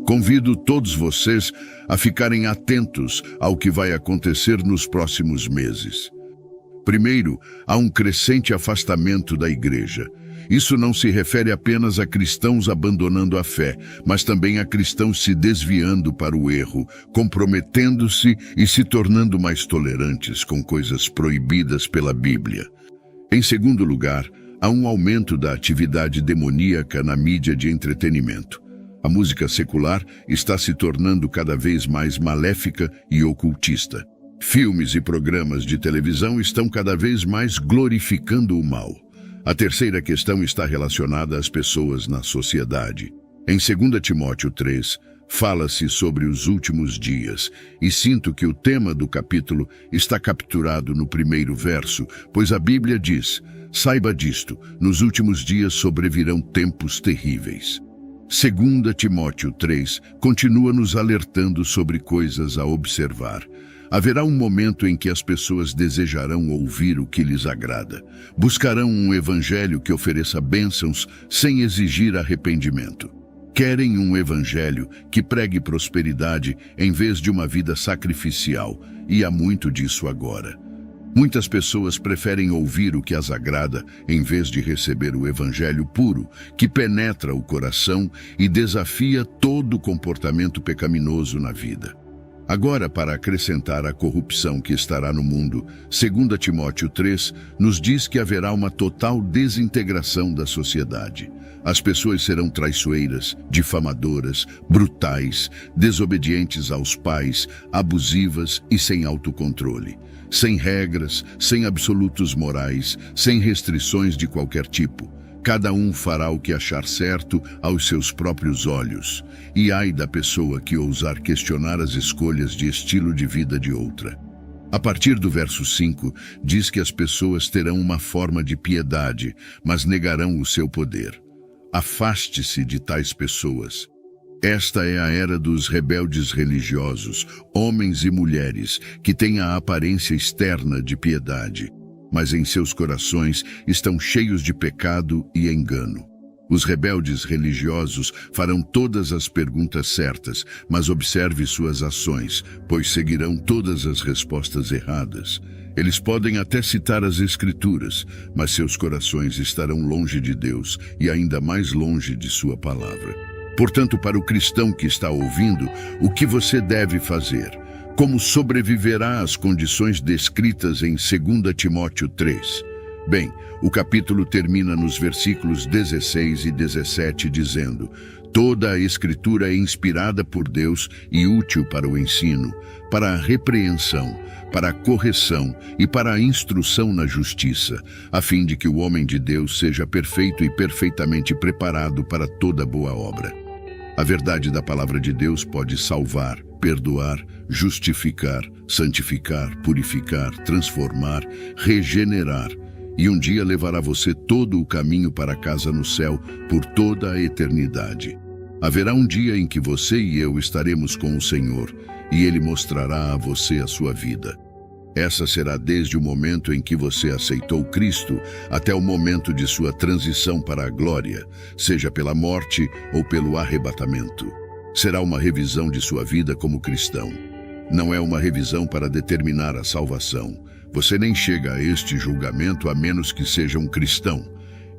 Convido todos vocês a ficarem atentos ao que vai acontecer nos próximos meses. Primeiro, há um crescente afastamento da igreja. Isso não se refere apenas a cristãos abandonando a fé, mas também a cristãos se desviando para o erro, comprometendo-se e se tornando mais tolerantes com coisas proibidas pela Bíblia. Em segundo lugar, há um aumento da atividade demoníaca na mídia de entretenimento. A música secular está se tornando cada vez mais maléfica e ocultista. Filmes e programas de televisão estão cada vez mais glorificando o mal. A terceira questão está relacionada às pessoas na sociedade. Em 2 Timóteo 3, fala-se sobre os últimos dias, e sinto que o tema do capítulo está capturado no primeiro verso, pois a Bíblia diz: saiba disto, nos últimos dias sobrevirão tempos terríveis. 2 Timóteo 3 continua nos alertando sobre coisas a observar. Haverá um momento em que as pessoas desejarão ouvir o que lhes agrada. Buscarão um evangelho que ofereça bênçãos sem exigir arrependimento. Querem um evangelho que pregue prosperidade em vez de uma vida sacrificial, e há muito disso agora. Muitas pessoas preferem ouvir o que as agrada em vez de receber o evangelho puro, que penetra o coração e desafia todo o comportamento pecaminoso na vida. Agora, para acrescentar a corrupção que estará no mundo, 2 Timóteo 3 nos diz que haverá uma total desintegração da sociedade. As pessoas serão traiçoeiras, difamadoras, brutais, desobedientes aos pais, abusivas e sem autocontrole. Sem regras, sem absolutos morais, sem restrições de qualquer tipo. Cada um fará o que achar certo aos seus próprios olhos. E ai da pessoa que ousar questionar as escolhas de estilo de vida de outra. A partir do verso 5, diz que as pessoas terão uma forma de piedade, mas negarão o seu poder. Afaste-se de tais pessoas. Esta é a era dos rebeldes religiosos, homens e mulheres, que têm a aparência externa de piedade, mas em seus corações estão cheios de pecado e engano. Os rebeldes religiosos farão todas as perguntas certas, mas observe suas ações, pois seguirão todas as respostas erradas. Eles podem até citar as Escrituras, mas seus corações estarão longe de Deus e ainda mais longe de sua palavra. Portanto, para o cristão que está ouvindo, o que você deve fazer? Como sobreviverá às condições descritas em 2 Timóteo 3? Bem, o capítulo termina nos versículos 16 e 17 dizendo: toda a Escritura é inspirada por Deus e útil para o ensino, para a repreensão, para a correção e para a instrução na justiça, a fim de que o homem de Deus seja perfeito e perfeitamente preparado para toda boa obra. A verdade da palavra de Deus pode salvar, perdoar, justificar, santificar, purificar, transformar, regenerar, e um dia levará você todo o caminho para a casa no céu por toda a eternidade. Haverá um dia em que você e eu estaremos com o Senhor, e Ele mostrará a você a sua vida. Essa será desde o momento em que você aceitou Cristo até o momento de sua transição para a glória, seja pela morte ou pelo arrebatamento. Será uma revisão de sua vida como cristão. Não é uma revisão para determinar a salvação. Você nem chega a este julgamento a menos que seja um cristão.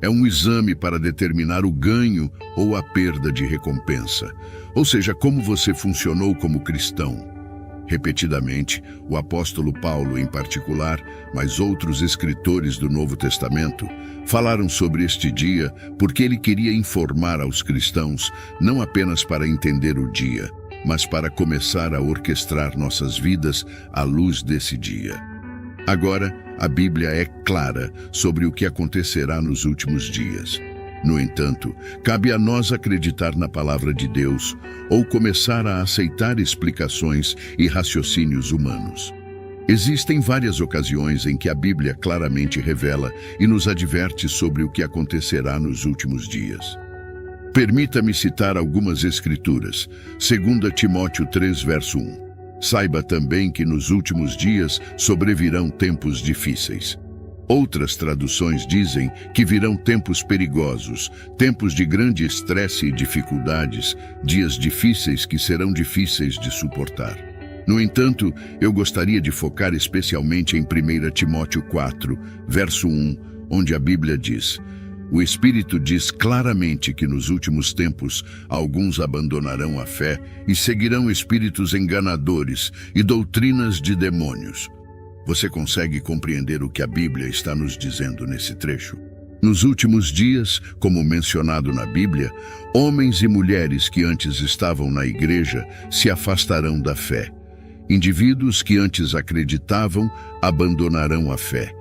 É um exame para determinar o ganho ou a perda de recompensa, ou seja, como você funcionou como cristão. Repetidamente, o apóstolo Paulo em particular, mas outros escritores do Novo Testamento, falaram sobre este dia porque ele queria informar aos cristãos não apenas para entender o dia, mas para começar a orquestrar nossas vidas à luz desse dia. Agora, a Bíblia é clara sobre o que acontecerá nos últimos dias. No entanto, cabe a nós acreditar na palavra de Deus ou começar a aceitar explicações e raciocínios humanos. Existem várias ocasiões em que a Bíblia claramente revela e nos adverte sobre o que acontecerá nos últimos dias. Permita-me citar algumas escrituras. 2 Timóteo 3, verso 1. Saiba também que nos últimos dias sobrevirão tempos difíceis. Outras traduções dizem que virão tempos perigosos, tempos de grande estresse e dificuldades, dias difíceis que serão difíceis de suportar. No entanto, eu gostaria de focar especialmente em 1 Timóteo 4, verso 1, onde a Bíblia diz: o Espírito diz claramente que nos últimos tempos alguns abandonarão a fé e seguirão espíritos enganadores e doutrinas de demônios. Você consegue compreender o que a Bíblia está nos dizendo nesse trecho? Nos últimos dias, como mencionado na Bíblia, homens e mulheres que antes estavam na igreja se afastarão da fé. Indivíduos que antes acreditavam abandonarão a fé.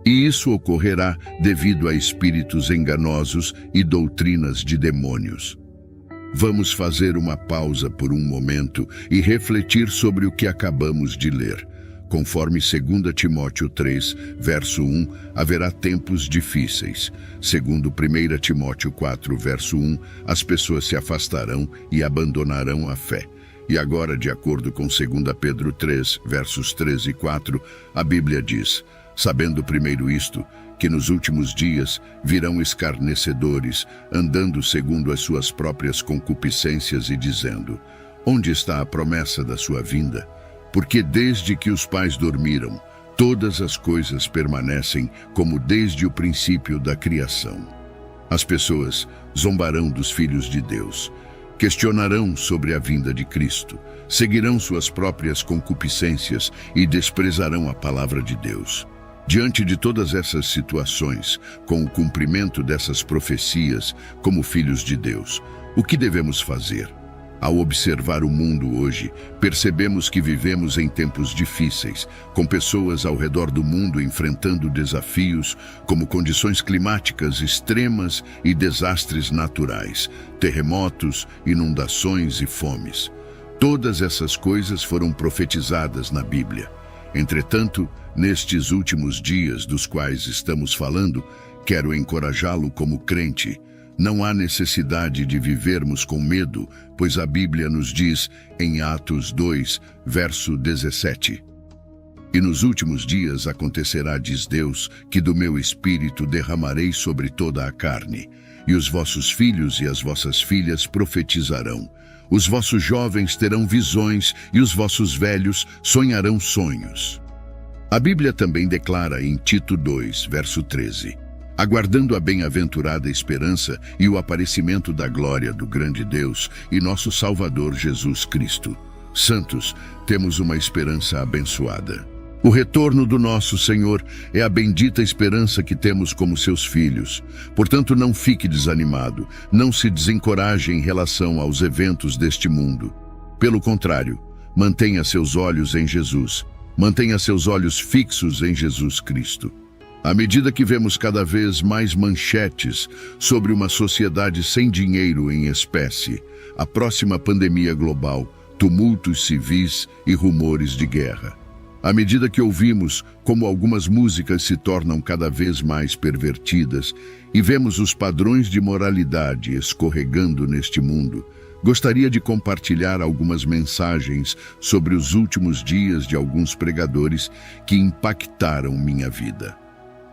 E isso ocorrerá devido a espíritos enganosos e doutrinas de demônios. Vamos fazer uma pausa por um momento e refletir sobre o que acabamos de ler. Conforme 2 Timóteo 3, verso 1, haverá tempos difíceis. Segundo 1 Timóteo 4, verso 1, as pessoas se afastarão e abandonarão a fé. E agora, de acordo com 2 Pedro 3, versos 3 e 4, a Bíblia diz: sabendo primeiro isto, que nos últimos dias virão escarnecedores, andando segundo as suas próprias concupiscências e dizendo: onde está a promessa da sua vinda? Porque desde que os pais dormiram, todas as coisas permanecem como desde o princípio da criação. As pessoas zombarão dos filhos de Deus, questionarão sobre a vinda de Cristo, seguirão suas próprias concupiscências e desprezarão a palavra de Deus. Diante de todas essas situações, com o cumprimento dessas profecias como filhos de Deus, o que devemos fazer? Ao observar o mundo hoje, percebemos que vivemos em tempos difíceis, com pessoas ao redor do mundo enfrentando desafios como condições climáticas extremas e desastres naturais, terremotos, inundações e fomes. Todas essas coisas foram profetizadas na Bíblia. Entretanto, nestes últimos dias dos quais estamos falando, quero encorajá-lo como crente. Não há necessidade de vivermos com medo, pois a Bíblia nos diz em Atos 2, verso 17: e nos últimos dias acontecerá, diz Deus, que do meu Espírito derramarei sobre toda a carne, e os vossos filhos e as vossas filhas profetizarão. Os vossos jovens terão visões e os vossos velhos sonharão sonhos. A Bíblia também declara em Tito 2, verso 13: aguardando a bem-aventurada esperança e o aparecimento da glória do grande Deus e nosso Salvador Jesus Cristo. Santos, temos uma esperança abençoada. O retorno do nosso Senhor é a bendita esperança que temos como seus filhos. Portanto, não fique desanimado, não se desencoraje em relação aos eventos deste mundo. Pelo contrário, mantenha seus olhos em Jesus. Mantenha seus olhos fixos em Jesus Cristo. À medida que vemos cada vez mais manchetes sobre uma sociedade sem dinheiro em espécie, a próxima pandemia global, tumultos civis e rumores de guerra. À medida que ouvimos como algumas músicas se tornam cada vez mais pervertidas e vemos os padrões de moralidade escorregando neste mundo, gostaria de compartilhar algumas mensagens sobre os últimos dias de alguns pregadores que impactaram minha vida.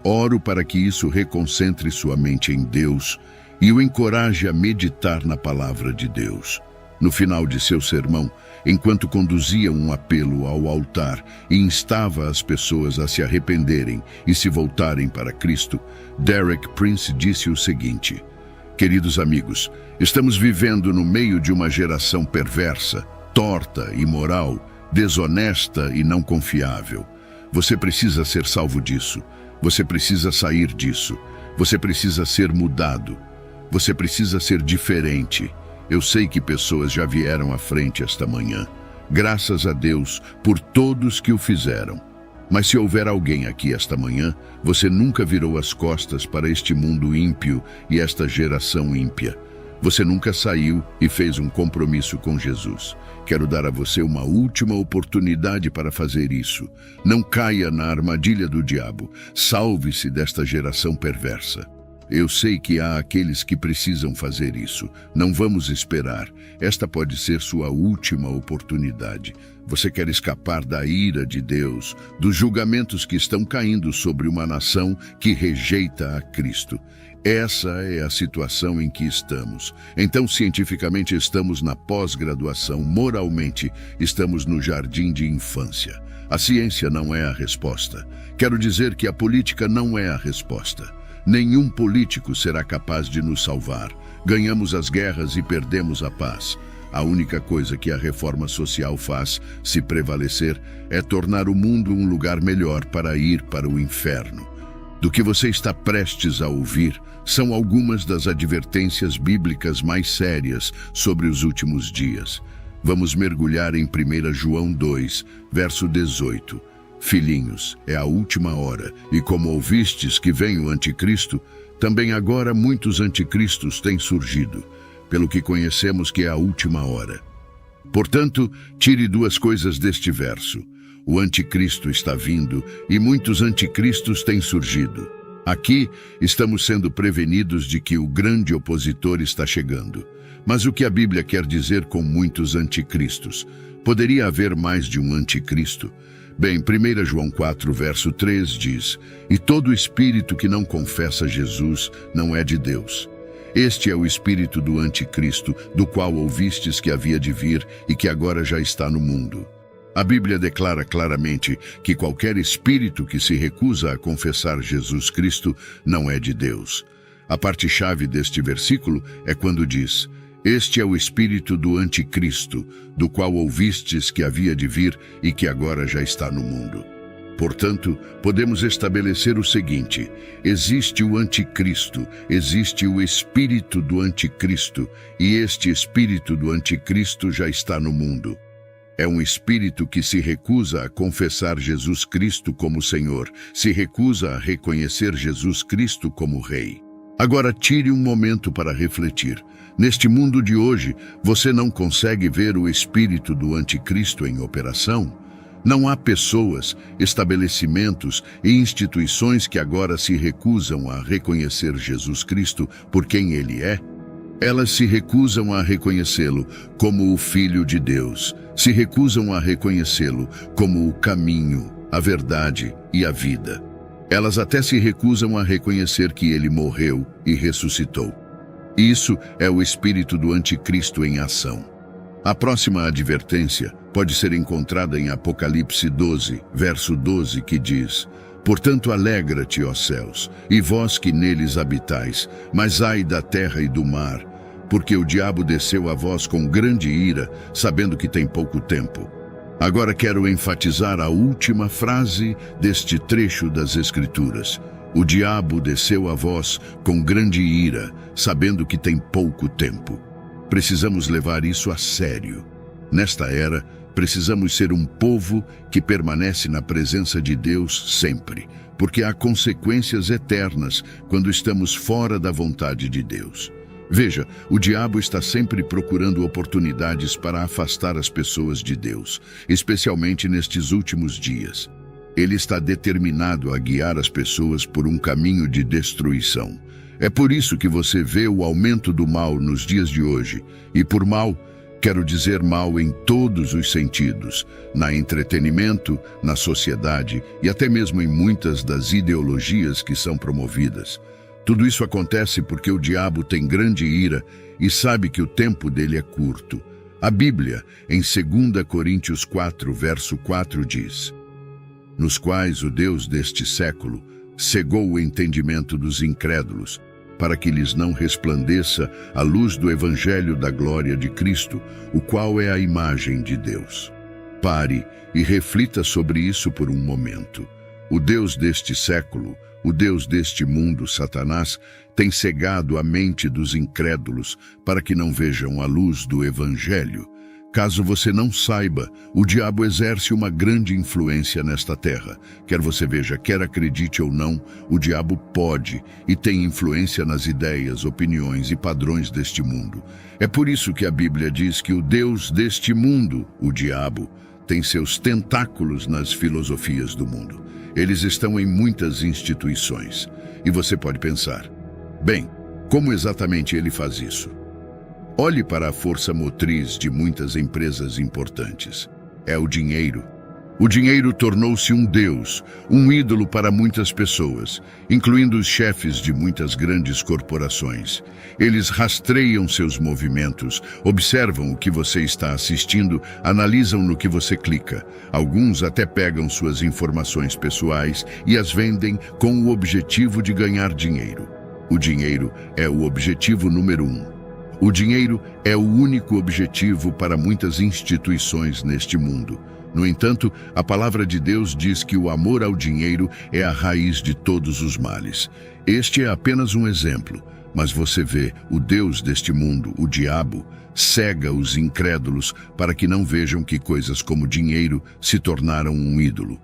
Oro para que isso reconcentre sua mente em Deus e o encoraje a meditar na palavra de Deus. No final de seu sermão, enquanto conduzia um apelo ao altar e instava as pessoas a se arrependerem e se voltarem para Cristo, Derek Prince disse o seguinte: queridos amigos, estamos vivendo no meio de uma geração perversa, torta, imoral, desonesta e não confiável. Você precisa ser salvo disso. Você precisa sair disso. Você precisa ser mudado. Você precisa ser diferente. Eu sei que pessoas já vieram à frente esta manhã. Graças a Deus por todos que o fizeram. Mas se houver alguém aqui esta manhã, você nunca virou as costas para este mundo ímpio e esta geração ímpia. Você nunca saiu e fez um compromisso com Jesus. Quero dar a você uma última oportunidade para fazer isso. Não caia na armadilha do diabo. Salve-se desta geração perversa. Eu sei que há aqueles que precisam fazer isso. Não vamos esperar. Esta pode ser sua última oportunidade. Você quer escapar da ira de Deus, dos julgamentos que estão caindo sobre uma nação que rejeita a Cristo. Essa é a situação em que estamos. Então, cientificamente, estamos na pós-graduação. Moralmente, estamos no jardim de infância. A ciência não é a resposta. Quero dizer que a política não é a resposta. Nenhum político será capaz de nos salvar. Ganhamos as guerras e perdemos a paz. A única coisa que a reforma social faz, se prevalecer, é tornar o mundo um lugar melhor para ir para o inferno. Do que você está prestes a ouvir são algumas das advertências bíblicas mais sérias sobre os últimos dias. Vamos mergulhar em 1 João 2, verso 18. Filhinhos, é a última hora, e como ouvistes que vem o anticristo, também agora muitos anticristos têm surgido, pelo que conhecemos que é a última hora. Portanto, tire duas coisas deste verso. O anticristo está vindo e muitos anticristos têm surgido. Aqui estamos sendo prevenidos de que o grande opositor está chegando. Mas o que a Bíblia quer dizer com muitos anticristos? Poderia haver mais de um anticristo? Bem, 1 João 4, verso 3 diz: "E todo espírito que não confessa Jesus não é de Deus. Este é o espírito do anticristo, do qual ouvistes que havia de vir e que agora já está no mundo." A Bíblia declara claramente que qualquer espírito que se recusa a confessar Jesus Cristo não é de Deus. A parte-chave deste versículo é quando diz: "Este é o espírito do anticristo, do qual ouvistes que havia de vir e que agora já está no mundo." Portanto, podemos estabelecer o seguinte: existe o anticristo, existe o espírito do anticristo, e este espírito do anticristo já está no mundo. É um espírito que se recusa a confessar Jesus Cristo como Senhor, se recusa a reconhecer Jesus Cristo como Rei. Agora tire um momento para refletir. Neste mundo de hoje, você não consegue ver o espírito do anticristo em operação? Não há pessoas, estabelecimentos e instituições que agora se recusam a reconhecer Jesus Cristo por quem Ele é? Elas se recusam a reconhecê-lo como o Filho de Deus, se recusam a reconhecê-lo como o caminho, a verdade e a vida. Elas até se recusam a reconhecer que ele morreu e ressuscitou. Isso é o espírito do anticristo em ação. A próxima advertência pode ser encontrada em Apocalipse 12, verso 12, que diz: "Portanto, alegra-te, ó céus, e vós que neles habitais, mas ai da terra e do mar, porque o diabo desceu a vós com grande ira, sabendo que tem pouco tempo." Agora quero enfatizar a última frase deste trecho das Escrituras. O diabo desceu a vós com grande ira, sabendo que tem pouco tempo. Precisamos levar isso a sério. Nesta era, precisamos ser um povo que permanece na presença de Deus sempre, porque há consequências eternas quando estamos fora da vontade de Deus. Veja, o diabo está sempre procurando oportunidades para afastar as pessoas de Deus, especialmente nestes últimos dias. Ele está determinado a guiar as pessoas por um caminho de destruição. É por isso que você vê o aumento do mal nos dias de hoje. E por mal, quero dizer mal em todos os sentidos, na entretenimento, na sociedade e até mesmo em muitas das ideologias que são promovidas. Tudo isso acontece porque o diabo tem grande ira e sabe que o tempo dele é curto. A Bíblia, em 2 Coríntios 4, verso 4, diz: "Nos quais o Deus deste século cegou o entendimento dos incrédulos, para que lhes não resplandeça a luz do Evangelho da glória de Cristo, o qual é a imagem de Deus." Pare e reflita sobre isso por um momento. O Deus deste século, o Deus deste mundo, Satanás, tem cegado a mente dos incrédulos para que não vejam a luz do Evangelho. Caso você não saiba, o diabo exerce uma grande influência nesta terra. Quer você veja, quer acredite ou não, o diabo pode e tem influência nas ideias, opiniões e padrões deste mundo. É por isso que a Bíblia diz que o Deus deste mundo, o diabo, tem seus tentáculos nas filosofias do mundo. Eles estão em muitas instituições. E você pode pensar: Bem, como exatamente ele faz isso? Olhe para a força motriz de muitas empresas importantes. É o dinheiro. O dinheiro tornou-se um deus, um ídolo para muitas pessoas, incluindo os chefes de muitas grandes corporações. Eles rastreiam seus movimentos, observam o que você está assistindo, analisam no que você clica. Alguns até pegam suas informações pessoais e as vendem com o objetivo de ganhar dinheiro. O dinheiro é o objetivo número 1. O dinheiro é o único objetivo para muitas instituições neste mundo. No entanto, a palavra de Deus diz que o amor ao dinheiro é a raiz de todos os males. Este é apenas um exemplo, mas você vê, o Deus deste mundo, o diabo, cega os incrédulos para que não vejam que coisas como dinheiro se tornaram um ídolo.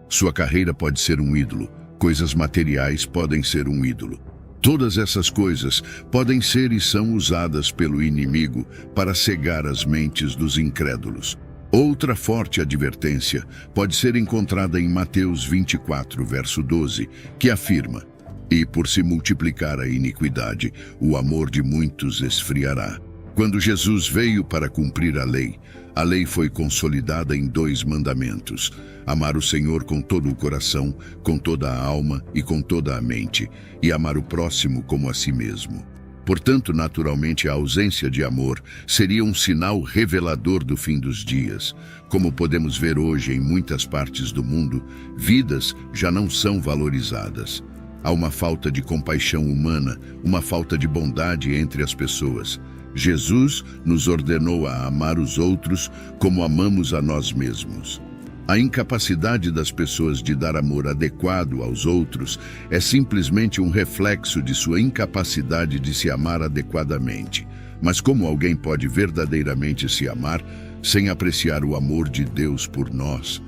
Sua carreira pode ser um ídolo, coisas materiais podem ser um ídolo. Todas essas coisas podem ser e são usadas pelo inimigo para cegar as mentes dos incrédulos. Outra forte advertência pode ser encontrada em Mateus 24, verso 12, que afirma: "E por se multiplicar a iniquidade, o amor de muitos esfriará." Quando Jesus veio para cumprir a lei foi consolidada em 2 mandamentos: amar o Senhor com todo o coração, com toda a alma e com toda a mente, e amar o próximo como a si mesmo. Portanto, naturalmente, a ausência de amor seria um sinal revelador do fim dos dias. Como podemos ver hoje em muitas partes do mundo, vidas já não são valorizadas. Há uma falta de compaixão humana, uma falta de bondade entre as pessoas. Jesus nos ordenou a amar os outros como amamos a nós mesmos. A incapacidade das pessoas de dar amor adequado aos outros é simplesmente um reflexo de sua incapacidade de se amar adequadamente. Mas como alguém pode verdadeiramente se amar sem apreciar o amor de Deus por nós?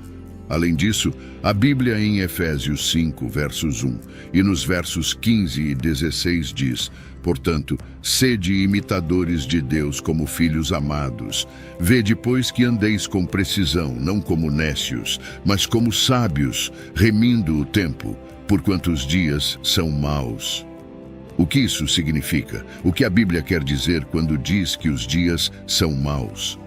Além disso, a Bíblia em Efésios 5, versos 1 e nos versos 15 e 16 diz: "Portanto, sede imitadores de Deus como filhos amados. Vede, pois, que andeis com precisão, não como nécios, mas como sábios, remindo o tempo, porquanto os dias são maus." O que isso significa? O que a Bíblia quer dizer quando diz que os dias são maus?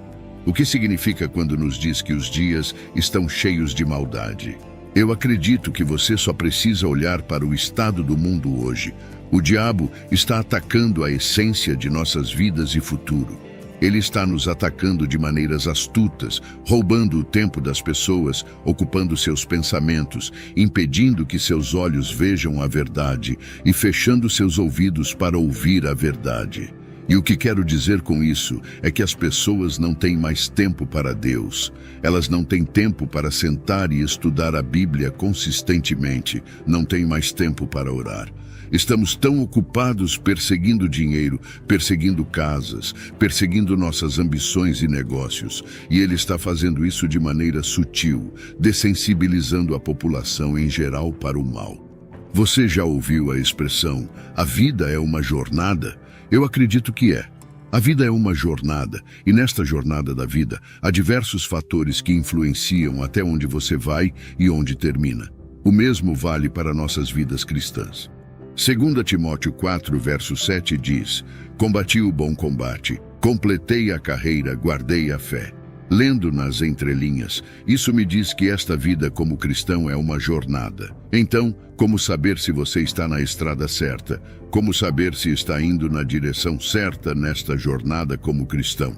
O que significa quando nos diz que os dias estão cheios de maldade? Eu acredito que você só precisa olhar para o estado do mundo hoje. O diabo está atacando a essência de nossas vidas e futuro. Ele está nos atacando de maneiras astutas, roubando o tempo das pessoas, ocupando seus pensamentos, impedindo que seus olhos vejam a verdade e fechando seus ouvidos para ouvir a verdade. E o que quero dizer com isso é que as pessoas não têm mais tempo para Deus. Elas não têm tempo para sentar e estudar a Bíblia consistentemente. Não têm mais tempo para orar. Estamos tão ocupados perseguindo dinheiro, perseguindo casas, perseguindo nossas ambições e negócios. E ele está fazendo isso de maneira sutil, dessensibilizando a população em geral para o mal. Você já ouviu a expressão, a vida é uma jornada? Eu acredito que é. A vida é uma jornada, e nesta jornada da vida, há diversos fatores que influenciam até onde você vai e onde termina. O mesmo vale para nossas vidas cristãs. 2 Timóteo 4, verso 7 diz: "Combati o bom combate, completei a carreira, guardei a fé." Lendo nas entrelinhas, isso me diz que esta vida como cristão é uma jornada. Então, como saber se você está na estrada certa? Como saber se está indo na direção certa nesta jornada como cristão?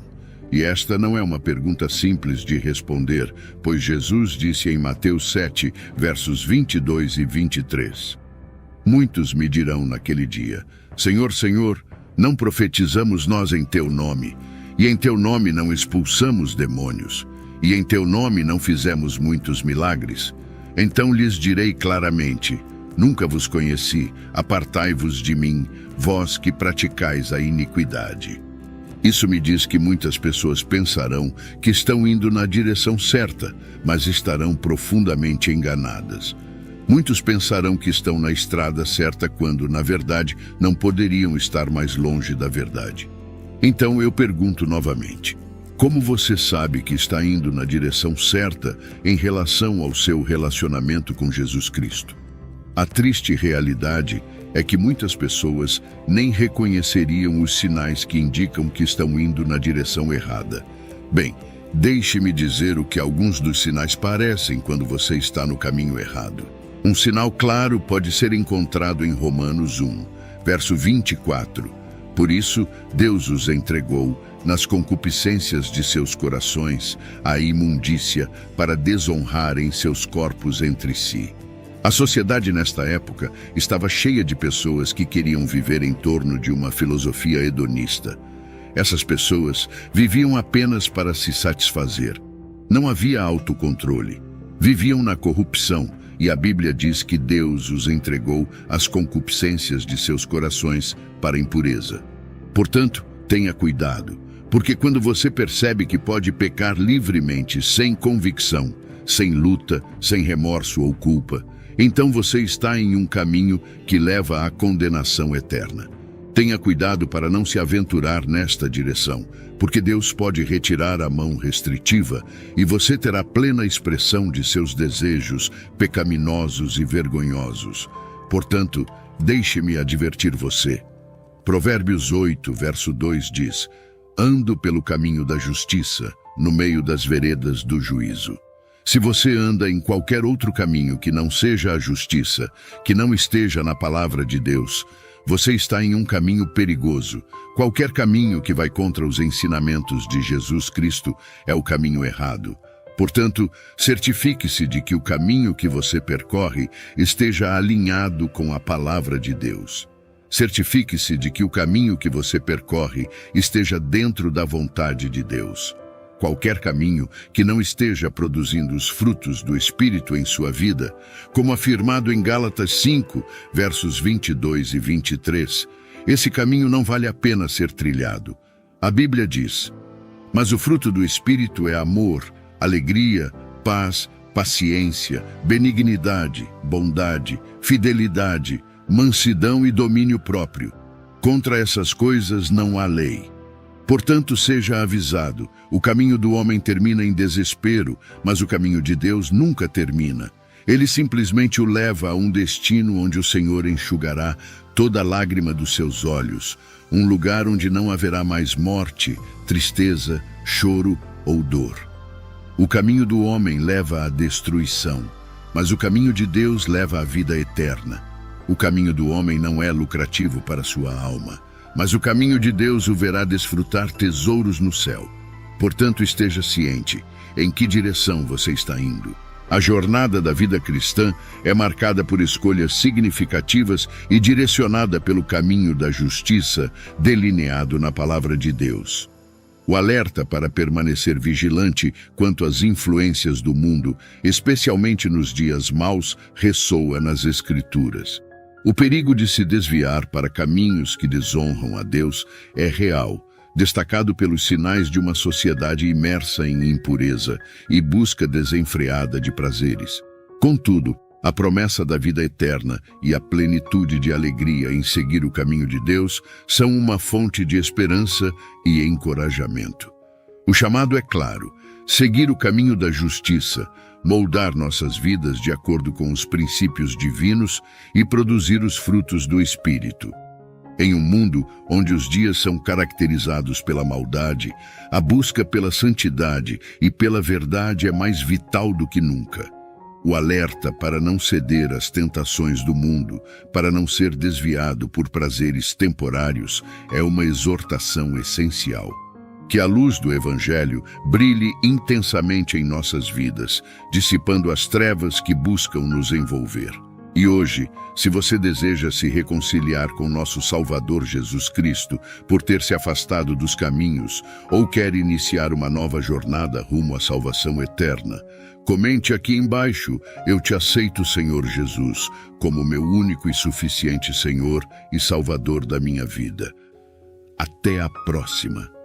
E esta não é uma pergunta simples de responder, pois Jesus disse em Mateus 7, versos 22 e 23. "Muitos me dirão naquele dia: Senhor, Senhor, não profetizamos nós em teu nome? E em teu nome não expulsamos demônios? E em teu nome não fizemos muitos milagres? Então lhes direi claramente: nunca vos conheci, apartai-vos de mim, vós que praticais a iniquidade." Isso me diz que muitas pessoas pensarão que estão indo na direção certa, mas estarão profundamente enganadas. Muitos pensarão que estão na estrada certa quando, na verdade, não poderiam estar mais longe da verdade. Então eu pergunto novamente: como você sabe que está indo na direção certa em relação ao seu relacionamento com Jesus Cristo? A triste realidade é que muitas pessoas nem reconheceriam os sinais que indicam que estão indo na direção errada. Bem, deixe-me dizer o que alguns dos sinais parecem quando você está no caminho errado. Um sinal claro pode ser encontrado em Romanos 1, verso 24. Por isso, Deus os entregou, nas concupiscências de seus corações, à imundícia, para desonrarem seus corpos entre si. A sociedade nesta época estava cheia de pessoas que queriam viver em torno de uma filosofia hedonista. Essas pessoas viviam apenas para se satisfazer. Não havia autocontrole. Viviam na corrupção, e a Bíblia diz que Deus os entregou às concupiscências de seus corações para a impureza. Portanto, tenha cuidado, porque quando você percebe que pode pecar livremente, sem convicção, sem luta, sem remorso ou culpa, então você está em um caminho que leva à condenação eterna. Tenha cuidado para não se aventurar nesta direção, porque Deus pode retirar a mão restritiva e você terá plena expressão de seus desejos pecaminosos e vergonhosos. Portanto, deixe-me advertir você. Provérbios 8, verso 2 diz: Ando pelo caminho da justiça, no meio das veredas do juízo. Se você anda em qualquer outro caminho que não seja a justiça, que não esteja na palavra de Deus, você está em um caminho perigoso. Qualquer caminho que vai contra os ensinamentos de Jesus Cristo é o caminho errado. Portanto, certifique-se de que o caminho que você percorre esteja alinhado com a palavra de Deus. Certifique-se de que o caminho que você percorre esteja dentro da vontade de Deus. Qualquer caminho que não esteja produzindo os frutos do Espírito em sua vida, como afirmado em Gálatas 5, versos 22 e 23, esse caminho não vale a pena ser trilhado. A Bíblia diz: Mas o fruto do Espírito é amor, alegria, paz, paciência, benignidade, bondade, fidelidade, mansidão e domínio próprio. Contra essas coisas não há lei. Portanto, seja avisado, o caminho do homem termina em desespero, mas o caminho de Deus nunca termina. Ele simplesmente o leva a um destino onde o Senhor enxugará toda lágrima dos seus olhos, um lugar onde não haverá mais morte, tristeza, choro ou dor. O caminho do homem leva à destruição, mas o caminho de Deus leva à vida eterna. O caminho do homem não é lucrativo para sua alma, mas o caminho de Deus o verá desfrutar tesouros no céu. Portanto, esteja ciente em que direção você está indo. A jornada da vida cristã é marcada por escolhas significativas e direcionada pelo caminho da justiça delineado na palavra de Deus. O alerta para permanecer vigilante quanto às influências do mundo, especialmente nos dias maus, ressoa nas Escrituras. O perigo de se desviar para caminhos que desonram a Deus é real, destacado pelos sinais de uma sociedade imersa em impureza e busca desenfreada de prazeres. Contudo, a promessa da vida eterna e a plenitude de alegria em seguir o caminho de Deus são uma fonte de esperança e encorajamento. O chamado é claro: seguir o caminho da justiça, moldar nossas vidas de acordo com os princípios divinos e produzir os frutos do Espírito. Em um mundo onde os dias são caracterizados pela maldade, a busca pela santidade e pela verdade é mais vital do que nunca. O alerta para não ceder às tentações do mundo, para não ser desviado por prazeres temporários, é uma exortação essencial. Que a luz do Evangelho brilhe intensamente em nossas vidas, dissipando as trevas que buscam nos envolver. E hoje, se você deseja se reconciliar com nosso Salvador Jesus Cristo por ter se afastado dos caminhos ou quer iniciar uma nova jornada rumo à salvação eterna, comente aqui embaixo: eu te aceito, Senhor Jesus, como meu único e suficiente Senhor e Salvador da minha vida. Até a próxima.